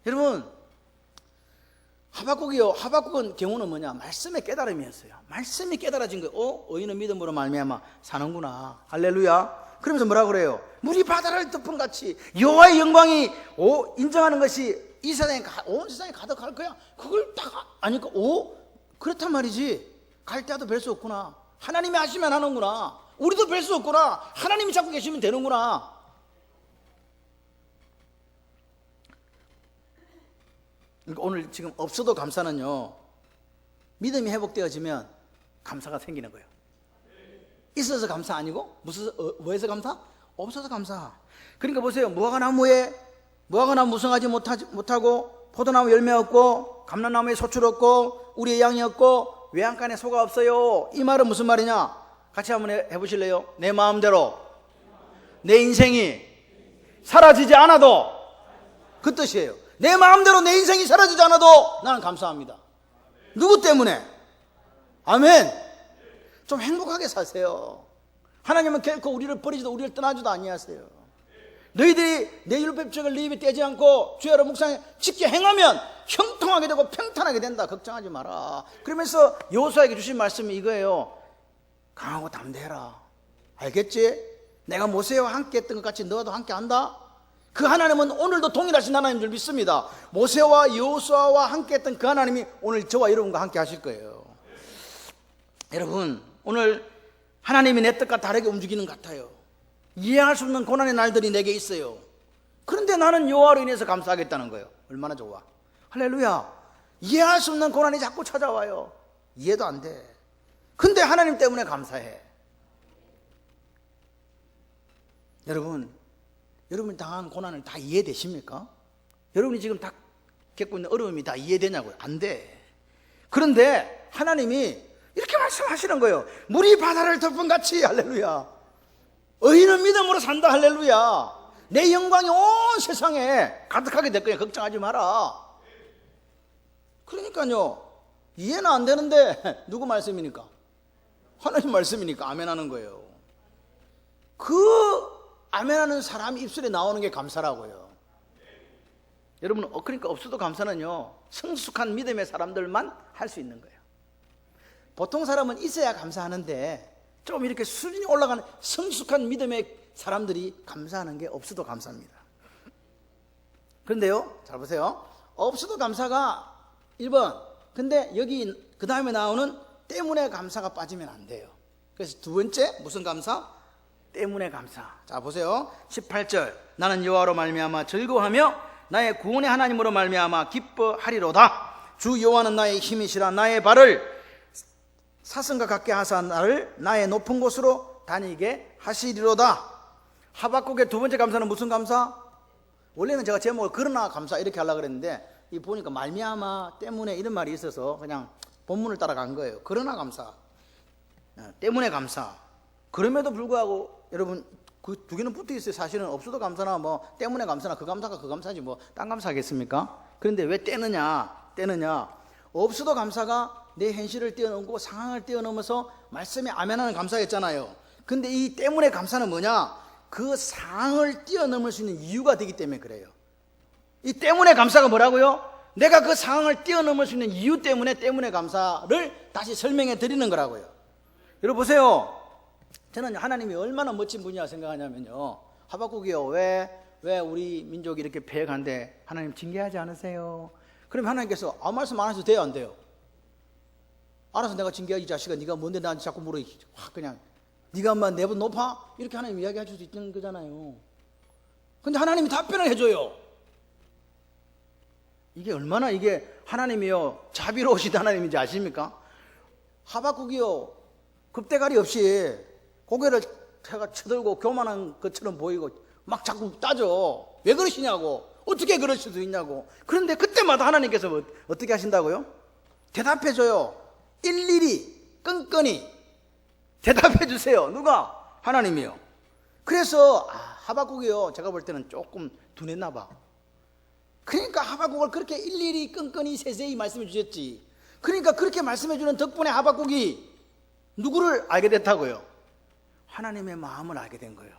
여러분 하박국은 경우는 뭐냐? 말씀의 깨달음이었어요. 말씀이 깨달아진 거예요. 의인은 믿음으로 말미암아 사는구나. 할렐루야. 그러면서 뭐라 그래요? 물이 바다를 덮은 같이 여호와의 영광이 인정하는 것이 이 세상에 온 세상에 가득할 거야. 그걸 딱 아니까 그렇단 말이지. 갈 때도 뵐 수 없구나. 하나님이 하시면 하는구나. 우리도 뵐 수 없구나. 하나님이 잡고 계시면 되는구나. 그러니까 오늘 지금 없어도 감사는요 믿음이 회복되어지면 감사가 생기는 거예요. 있어서 감사 아니고 뭐해서 감사? 없어서 감사. 그러니까 보세요. 무화과나무 무성하지 못하고 포도나무 열매 없고 감람나무에 소출 없고 우리의 양이 없고 외양간에 소가 없어요. 이 말은 무슨 말이냐? 같이 한번 해보실래요? 내 마음대로 내 인생이 사라지지 않아도 그 뜻이에요. 내 마음대로 내 인생이 사라지지 않아도 나는 감사합니다. 누구 때문에? 아멘. 좀 행복하게 사세요. 하나님은 결코 우리를 버리지도 우리를 떠나지도 아니하세요. 너희들이 내 율법책을 네 입에 떼지 않고 주야로 묵상에 지켜 행하면 형통하게 되고 평탄하게 된다. 걱정하지 마라. 그러면서 여호수아에게 주신 말씀이 이거예요. 강하고 담대해라. 알겠지? 내가 모세와 함께 했던 것 같이 너도 함께 한다. 그 하나님은 오늘도 동일하신 하나님인 줄 믿습니다. 모세와 여호수아와 함께 했던 그 하나님이 오늘 저와 여러분과 함께 하실 거예요. 여러분 오늘 하나님이 내 뜻과 다르게 움직이는 것 같아요. 이해할 수 없는 고난의 날들이 내게 있어요. 그런데 나는 여호와로 인해서 감사하겠다는 거예요. 얼마나 좋아. 할렐루야. 이해할 수 없는 고난이 자꾸 찾아와요. 이해도 안 돼. 근데 하나님 때문에 감사해. 여러분이 당한 고난을 다 이해되십니까? 여러분이 지금 다 겪고 있는 어려움이 다 이해되냐고요? 안 돼. 그런데 하나님이 이렇게 말씀하시는 거예요. 물이 바다를 덮은 같이. 할렐루야. 의인은 믿음으로 산다. 할렐루야. 내 영광이 온 세상에 가득하게 될 거야. 걱정하지 마라. 그러니까요 이해는 안 되는데 누구 말씀이니까? 하나님 말씀이니까 아멘하는 거예요. 그 아멘하는 사람 입술에 나오는 게 감사라고요. 여러분 그러니까 없어도 감사는요 성숙한 믿음의 사람들만 할 수 있는 거예요. 보통 사람은 있어야 감사하는데 좀 이렇게 수준이 올라가는 성숙한 믿음의 사람들이 감사하는 게 없어도 감사합니다. 그런데요 잘 보세요. 없어도 감사가 1번. 근데 여기 그 다음에 나오는 때문에 감사가 빠지면 안 돼요. 그래서 두 번째 무슨 감사? 때문에 감사. 자 보세요. 18절 나는 여호와로 말미암아 즐거워하며 나의 구원의 하나님으로 말미암아 기뻐하리로다. 주 여호와는 나의 힘이시라. 나의 발을 사슴과 같게 하사 나를 나의 높은 곳으로 다니게 하시리로다. 하박국의 두 번째 감사는 무슨 감사? 원래는 제가 제목을 그러나 감사 이렇게 하려고 그랬는데 이 보니까 말미암아 때문에 이런 말이 있어서 그냥 본문을 따라간 거예요. 그러나 감사, 때문에 감사. 그럼에도 불구하고 여러분 그 두 개는 붙어 있어요. 사실은 없어도 감사나 뭐 때문에 감사나 그 감사가 그 감사지 뭐 딴 감사하겠습니까? 그런데 왜 떼느냐? 없어도 감사가 내 현실을 뛰어넘고 상황을 뛰어넘어서 말씀에 아멘하는 감사였잖아요. 근데 이 때문에 감사는 뭐냐? 그 상황을 뛰어넘을 수 있는 이유가 되기 때문에 그래요. 이 때문에 감사가 뭐라고요? 내가 그 상황을 뛰어넘을 수 있는 이유 때문에 감사를 다시 설명해 드리는 거라고요. 여러분 보세요. 저는 하나님이 얼마나 멋진 분이라 생각하냐면요. 하박국이요. 왜 우리 민족이 이렇게 패역한데 하나님 징계하지 않으세요? 그럼 하나님께서 아무 말씀 안 하셔도 돼요, 안 돼요? 알아서 내가 징계하지, 이 자식아. 네가 뭔데 나한테 자꾸 물어. 그냥 네가 한번 내보다 높아? 이렇게 하나님 이야기할 수도 있는 거잖아요. 근데 하나님이 답변을 해줘요. 이게 얼마나 이게 하나님이요 자비로우신 하나님인지 아십니까? 하박국이요 급대가리 없이 고개를 해가 쳐들고 교만한 것처럼 보이고 막 자꾸 따져. 왜 그러시냐고. 어떻게 그럴 수도 있냐고. 그런데 그때마다 하나님께서 어떻게 하신다고요? 대답해줘요. 일일이 끈끈이 대답해 주세요. 누가? 하나님이요. 그래서 하박국이요, 제가 볼 때는 조금 둔했나 봐. 그러니까 하박국을 그렇게 일일이 끈끈이 세세히 말씀해 주셨지. 그러니까 그렇게 말씀해 주는 덕분에 하박국이 누구를 알게 됐다고요? 하나님의 마음을 알게 된 거예요.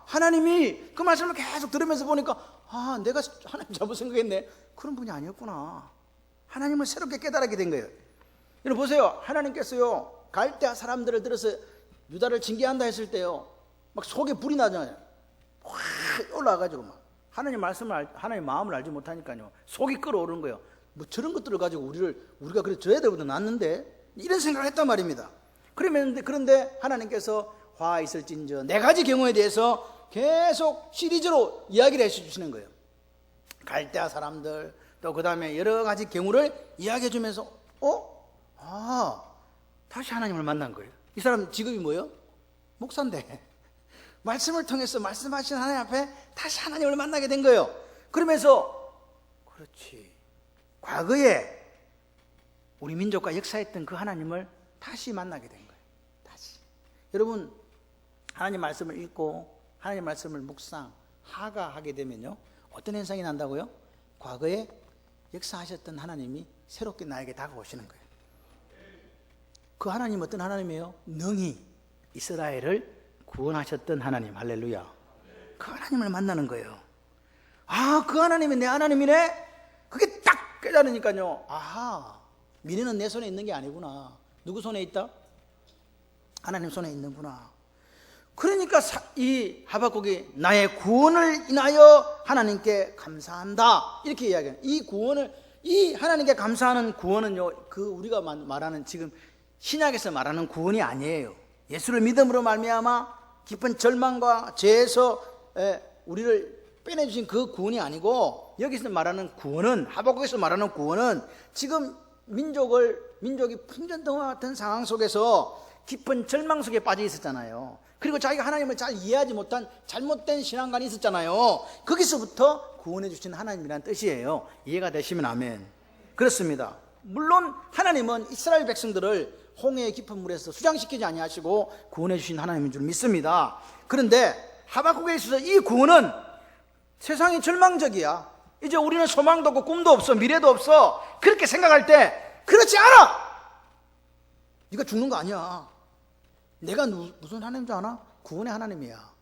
하나님이 그 말씀을 계속 들으면서 보니까 내가 하나님 잘못 생각했네. 그런 분이 아니었구나. 하나님을 새롭게 깨달게 된 거예요. 여러분 보세요. 하나님께서요, 갈대아 사람들을 들어서 유다를 징계한다 했을 때요, 막 속에 불이 나잖아요. 확 올라와가지고 막 하나님 말씀을 하나님 마음을 알지 못하니까요, 속이 끓어오르는 거예요. 뭐 저런 것들을 가지고 우리가 그래 저 애들보다 낫는데, 이런 생각을 했단 말입니다. 그런데 하나님께서 화 있을진저 네 가지 경우에 대해서 계속 시리즈로 이야기를 해주시는 거예요. 갈대아 사람들, 또 그 다음에 여러 가지 경우를 이야기해 주면서 다시 하나님을 만난 거예요. 이 사람 직업이 뭐예요? 목사인데 말씀을 통해서 말씀하신 하나님 앞에 다시 하나님을 만나게 된 거예요. 그러면서 그렇지, 과거에 우리 민족과 역사했던 그 하나님을 다시 만나게 된 거예요. 다시. 여러분, 하나님 말씀을 읽고 하나님 말씀을 묵상, 하가하게 되면요, 어떤 현상이 난다고요? 과거에 역사하셨던 하나님이 새롭게 나에게 다가오시는 거예요. 그 하나님 어떤 하나님이에요? 능히 이스라엘을 구원하셨던 하나님. 할렐루야. 그 하나님을 만나는 거예요. 그 하나님이 내 하나님이네? 그게 딱 깨달으니까요, 미래는 내 손에 있는 게 아니구나. 누구 손에 있다? 하나님 손에 있는구나. 그러니까 이 하박국이 나의 구원을 인하여 하나님께 감사한다, 이렇게 이야기해요. 이 하나님께 감사하는 구원은요, 그 우리가 말하는 지금 신약에서 말하는 구원이 아니에요. 예수를 믿음으로 말미암아 깊은 절망과 죄에서 우리를 빼내주신 그 구원이 아니고, 여기서 말하는 구원은, 하박국에서 말하는 구원은 지금 민족이 풍전등화 같은 상황 속에서 깊은 절망 속에 빠져 있었잖아요. 그리고 자기가 하나님을 잘 이해하지 못한 잘못된 신앙관이 있었잖아요. 거기서부터 구원해 주신 하나님이라는 뜻이에요. 이해가 되시면 아멘. 그렇습니다. 물론 하나님은 이스라엘 백성들을 홍해의 깊은 물에서 수장시키지 아니하시고 구원해 주신 하나님인 줄 믿습니다. 그런데 하박국에 있어서 이 구원은 세상이 절망적이야, 이제 우리는 소망도 없고 꿈도 없어, 미래도 없어, 그렇게 생각할 때, 그렇지 않아! 네가 죽는 거 아니야. 내가 무슨 하나님인 줄 아나? 구원의 하나님이야.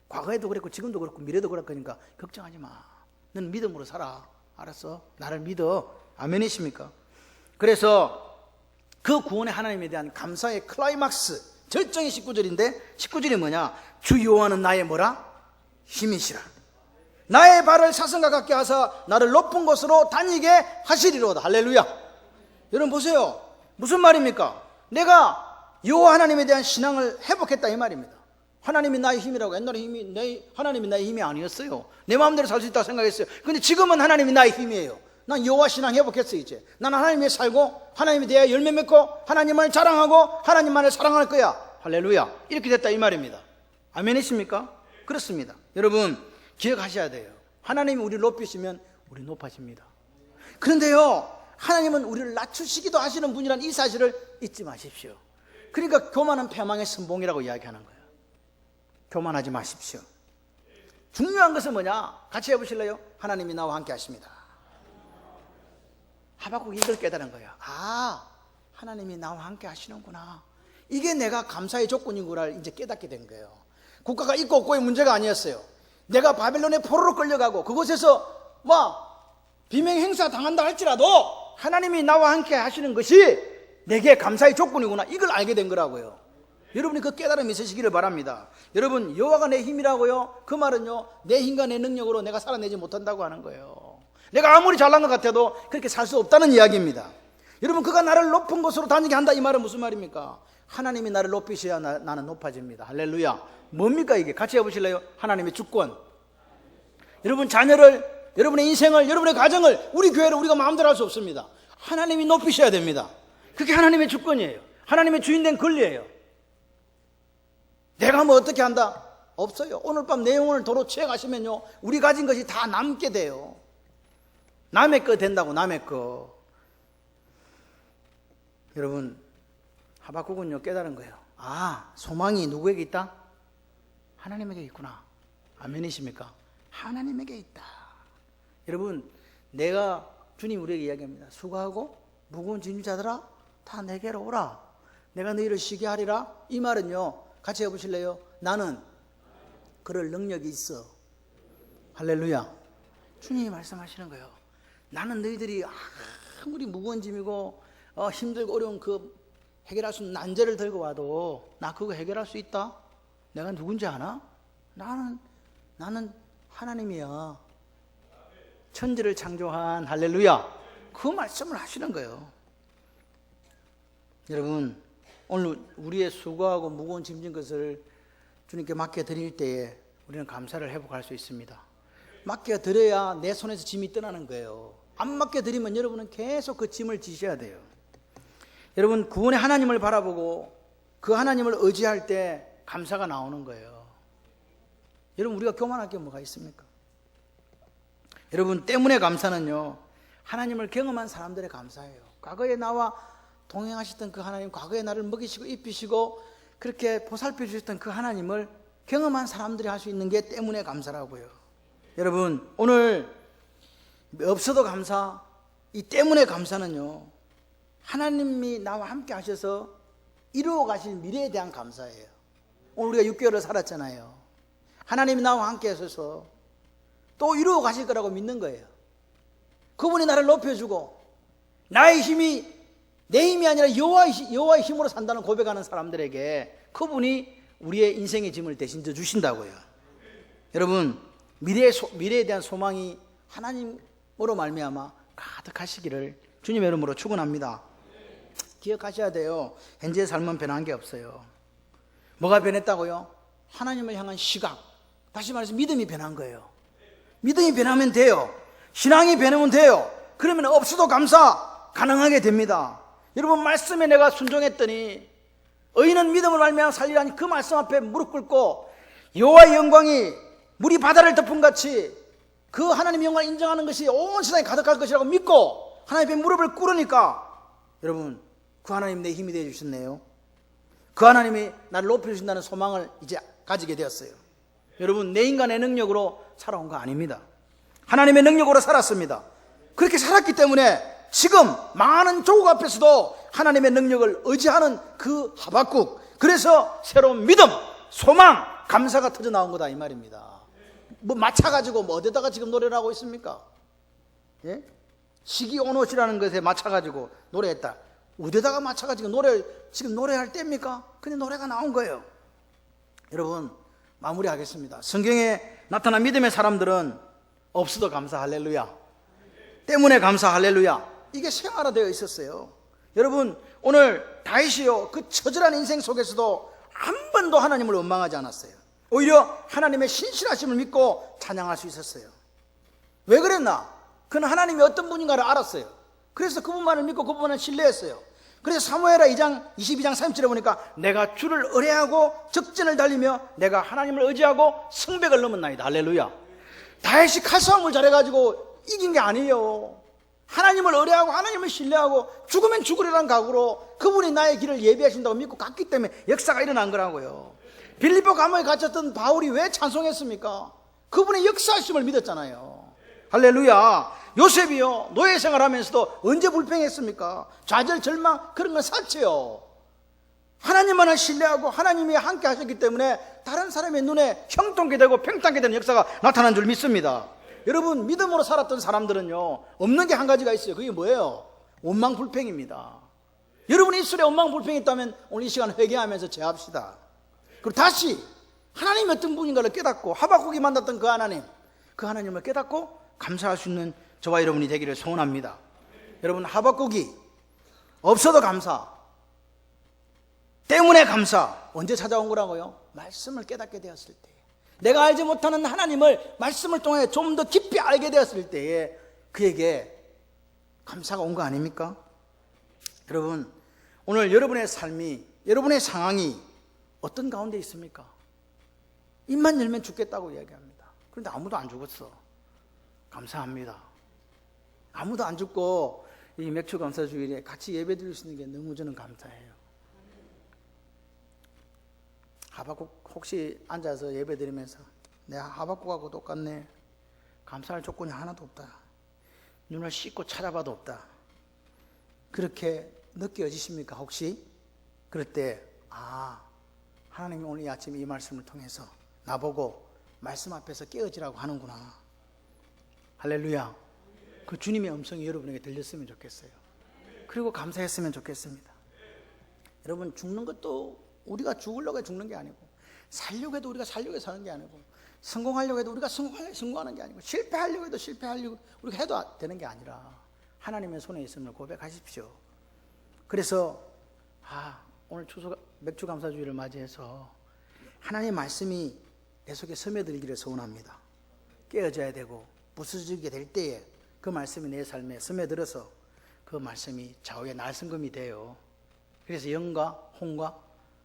과거에도 그랬고 지금도 그렇고 미래도 그럴 거니까 걱정하지 마. 너는 믿음으로 살아. 알았어? 나를 믿어. 아멘이십니까? 그래서 그 구원의 하나님에 대한 감사의 클라이막스, 절정의 19절인데 19절이 뭐냐? 주 여호와는 나의 뭐라? 힘이시라. 나의 발을 사슴과 같게 하사 나를 높은 곳으로 다니게 하시리로다. 할렐루야. 여러분 보세요. 무슨 말입니까? 내가 여호와 하나님에 대한 신앙을 회복했다, 이 말입니다. 하나님이 나의 힘이라고. 옛날에 하나님이 나의 힘이 아니었어요. 내 마음대로 살 수 있다고 생각했어요. 근데 지금은 하나님이 나의 힘이에요. 난 여호와 신앙 회복했어. 이제 나는 하나님에 살고 하나님에 대해 열매 맺고 하나님을 자랑하고 하나님만을 사랑할 거야. 할렐루야. 이렇게 됐다, 이 말입니다. 아멘이십니까? 그렇습니다. 여러분 기억하셔야 돼요. 하나님이 우리를 높이시면 우리 높아집니다. 그런데요, 하나님은 우리를 낮추시기도 하시는 분이라는 이 사실을 잊지 마십시오. 그러니까 교만은 패망의 선봉이라고 이야기하는 거예요. 교만하지 마십시오. 중요한 것은 뭐냐? 같이 해보실래요? 하나님이 나와 함께 하십니다. 하박국이 이걸 깨달은 거예요. 하나님이 나와 함께 하시는구나. 이게 내가 감사의 조건이구나 이제 깨닫게 된 거예요. 국가가 있고 없고의 문제가 아니었어요. 내가 바벨론의 포로로 끌려가고 그곳에서 비명 행사 당한다 할지라도 하나님이 나와 함께 하시는 것이 내게 감사의 조건이구나, 이걸 알게 된 거라고요. 여러분이 그 깨달음이 있으시기를 바랍니다. 여러분, 여호와가 내 힘이라고요? 그 말은요, 내 힘과 내 능력으로 내가 살아내지 못한다고 하는 거예요. 내가 아무리 잘난 것 같아도 그렇게 살 수 없다는 이야기입니다. 여러분, 그가 나를 높은 곳으로 다니게 한다, 이 말은 무슨 말입니까? 하나님이 나를 높이셔야 나는 높아집니다. 할렐루야. 뭡니까 이게? 같이 해보실래요? 하나님의 주권. 여러분 자녀를, 여러분의 인생을, 여러분의 가정을, 우리 교회를 우리가 마음대로 할 수 없습니다. 하나님이 높이셔야 됩니다. 그게 하나님의 주권이에요. 하나님의 주인된 권리예요. 내가 뭐 어떻게 한다? 없어요. 오늘 밤 내용을 도로 취해가시면요, 우리 가진 것이 다 남게 돼요. 남의 거 된다고, 남의 거. 여러분, 하박국은요 깨달은 거예요. 아, 소망이 누구에게 있다? 하나님에게 있구나. 아멘이십니까? 하나님에게 있다. 여러분, 내가 주님 우리에게 이야기합니다. 수고하고 무거운 짐 자들아 다 내게로 오라. 내가 너희를 쉬게 하리라. 이 말은요, 같이 해보실래요? 나는 그럴 능력이 있어. 할렐루야. 주님이 말씀하시는 거예요. 나는 너희들이 아무리 무거운 짐이고 힘들고 어려운 그 해결할 수 있는 난제를 들고 와도 나 그거 해결할 수 있다. 내가 누군지 아나? 나는 하나님이야. 천지를 창조한, 할렐루야, 그 말씀을 하시는 거예요. 여러분, 오늘 우리의 수고하고 무거운 짐진 것을 주님께 맡겨드릴 때에 우리는 감사를 회복할 수 있습니다. 맡겨드려야 내 손에서 짐이 떠나는 거예요. 안 맡겨드리면 여러분은 계속 그 짐을 지셔야 돼요. 여러분, 구원의 하나님을 바라보고 그 하나님을 의지할 때 감사가 나오는 거예요. 여러분, 우리가 교만할 게 뭐가 있습니까? 여러분, 때문에 감사는요, 하나님을 경험한 사람들의 감사예요. 과거에 나와 동행하셨던 그 하나님, 과거에 나를 먹이시고 입히시고 그렇게 보살펴 주셨던 그 하나님을 경험한 사람들이 할 수 있는 게 때문에 감사라고요. 여러분, 오늘 없어도 감사, 이 때문에 감사는요, 하나님이 나와 함께 하셔서 이루어 가실 미래에 대한 감사예요. 오늘 우리가 6개월을 살았잖아요. 하나님이 나와 함께 하셔서 또 이루어 가실 거라고 믿는 거예요. 그분이 나를 높여주고 나의 힘이 내 힘이 아니라 여호와의 힘으로 산다는 고백하는 사람들에게 그분이 우리의 인생의 짐을 대신 져 주신다고요. 여러분, 미래에 대한 소망이 하나님으로 말미암아 가득하시기를 주님의 이름으로 축원합니다. 기억하셔야 돼요. 현재의 삶은 변한 게 없어요. 뭐가 변했다고요? 하나님을 향한 시각, 다시 말해서 믿음이 변한 거예요. 믿음이 변하면 돼요. 신앙이 변하면 돼요. 그러면 없어도 감사 가능하게 됩니다. 여러분, 말씀에 내가 순종했더니 의인은 믿음을 말미암아 살리라니 그 말씀 앞에 무릎 꿇고 여호와의 영광이 물이 바다를 덮은 같이 그 하나님의 영광을 인정하는 것이 온 세상에 가득할 것이라고 믿고 하나님 앞에 무릎을 꿇으니까 여러분, 그 하나님 내 힘이 되어주셨네요. 그 하나님이 나를 높여주신다는 소망을 이제 가지게 되었어요. 여러분, 내 인간의 능력으로 살아온 거 아닙니다. 하나님의 능력으로 살았습니다. 그렇게 살았기 때문에 지금 많은 조국 앞에서도 하나님의 능력을 의지하는 그 하박국, 그래서 새로운 믿음, 소망, 감사가 터져 나온 거다 이 말입니다. 뭐 맞춰가지고 뭐 어디다가 지금 노래를 하고 있습니까? 예? 시기온옷이라는 것에 맞춰가지고 노래했다. 어디다가 맞춰가지고 지금 노래할 때입니까? 근데 노래가 나온 거예요. 여러분, 마무리하겠습니다. 성경에 나타난 믿음의 사람들은 없어도 감사, 할렐루야. 때문에 감사, 할렐루야. 이게 생활화되어 있었어요. 여러분, 오늘 다윗이요, 그 처절한 인생 속에서도 한 번도 하나님을 원망하지 않았어요. 오히려 하나님의 신실하심을 믿고 찬양할 수 있었어요. 왜 그랬나? 그는 하나님이 어떤 분인가를 알았어요. 그래서 그분만을 믿고 그분만을 신뢰했어요. 그래서 사무엘하 22장 30절에 보니까 내가 주를 의뢰하고 적전을 달리며 내가 하나님을 의지하고 성벽을 넘었나이다. 할렐루야. 다윗이 칼싸움을 잘해가지고 이긴 게 아니에요. 하나님을 의뢰하고 하나님을 신뢰하고 죽으면 죽으리라는 각오로 그분이 나의 길을 예비하신다고 믿고 갔기 때문에 역사가 일어난 거라고요. 빌립보 감옥에 갇혔던 바울이 왜 찬송했습니까? 그분의 역사하심을 믿었잖아요. 할렐루야. 요셉이요, 노예 생활하면서도 언제 불평했습니까? 좌절, 절망, 그런 건 사치요. 하나님만을 신뢰하고 하나님이 함께 하셨기 때문에 다른 사람의 눈에 형통케 되고 평탄케 되는 역사가 나타난 줄 믿습니다. 여러분, 믿음으로 살았던 사람들은요, 없는 게 한 가지가 있어요. 그게 뭐예요? 원망불평입니다. 여러분의 입술에 원망불평이 있다면 오늘 이 시간 회개하면서 제합시다. 그리고 다시 하나님이 어떤 분인가를 깨닫고 하박국이 만났던 그 하나님을 깨닫고 감사할 수 있는 저와 여러분이 되기를 소원합니다. 여러분, 하박국이 없어도 감사, 때문에 감사, 언제 찾아온 거라고요? 말씀을 깨닫게 되었을 때, 내가 알지 못하는 하나님을 말씀을 통해 좀 더 깊이 알게 되었을 때에 그에게 감사가 온 거 아닙니까? 여러분, 오늘 여러분의 삶이, 여러분의 상황이 어떤 가운데 있습니까? 입만 열면 죽겠다고 이야기합니다. 그런데 아무도 안 죽었어. 감사합니다. 아무도 안 죽고 이 맥주 감사 주일에 같이 예배 드릴 수 있는 게 너무 저는 감사해요. 하박국 혹시 앉아서 예배 드리면서 내가 하박국하고 똑같네. 감사할 조건이 하나도 없다. 눈을 씻고 찾아봐도 없다. 그렇게 느껴지십니까 혹시? 그럴 때 하나님이 오늘 이 아침 이 말씀을 통해서 나보고 말씀 앞에서 깨어지라고 하는구나. 할렐루야. 그 주님의 음성이 여러분에게 들렸으면 좋겠어요. 그리고 감사했으면 좋겠습니다. 여러분, 죽는 것도 우리가 죽으려고 죽는 게 아니고, 살려고 해도 우리가 살려고 사는 게 아니고, 성공하려고 해도 우리가 성공하는 게 아니고, 실패하려고 해도 실패하려고 우리가 해도 되는 게 아니라 하나님의 손에 있음을 고백하십시오. 그래서 오늘 맥주 감사주의를 맞이해서 하나님의 말씀이 내 속에 스며들기를 소원합니다. 깨어져야 되고 부서지게 될 때에 그 말씀이 내 삶에 스며들어서 그 말씀이 좌우의 날성금이 돼요. 그래서 영과 홍과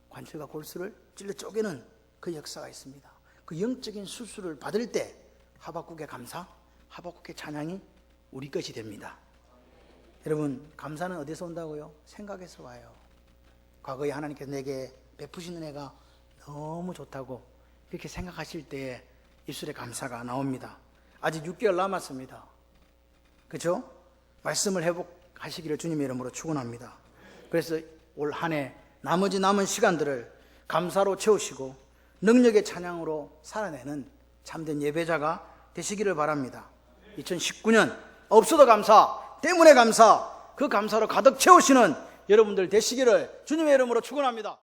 관절과 골수를 찔러 쪼개는 그 역사가 있습니다. 그 영적인 수술을 받을 때 하박국의 감사, 하박국의 찬양이 우리 것이 됩니다. 여러분, 감사는 어디서 온다고요? 생각에서 와요. 과거에 하나님께서 내게 베푸신 은혜가 너무 좋다고 이렇게 생각하실 때에 입술에 감사가 나옵니다. 아직 6개월 남았습니다. 그렇죠? 말씀을 회복하시기를 주님의 이름으로 축원합니다. 그래서 올 한 해 나머지 남은 시간들을 감사로 채우시고 능력의 찬양으로 살아내는 참된 예배자가 되시기를 바랍니다. 2019년 없어도 감사, 때문에 감사, 그 감사로 가득 채우시는 여러분들 되시기를 주님의 이름으로 축원합니다.